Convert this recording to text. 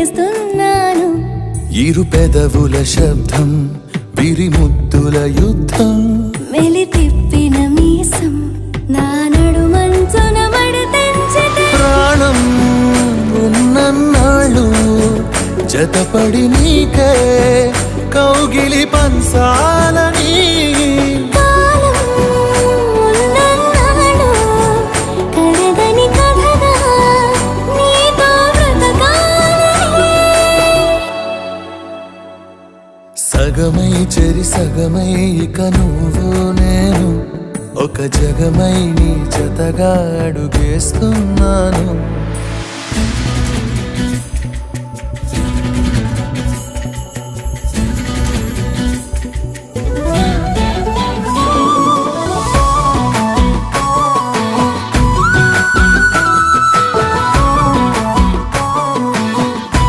ఇస్తున్నాను. ఇరు పెదవుల శబ్దం విరిముద్దుల యుద్ధం మెలి తిప్పిన మీసం నా నడుమంచున మడతెంచితే ప్రాణం ఉన్నన్నాళ్ళు జతపడి నీకే కౌగిలి పంచాలని కాలం ఉన్నన్నాడు కడదని కథగా నీతో బ్రతకాలని. సగమై చెరి సగమై ఇక నువ్వు నేను ఒక జగమై నీ జతగా అడుగేస్తున్నాను.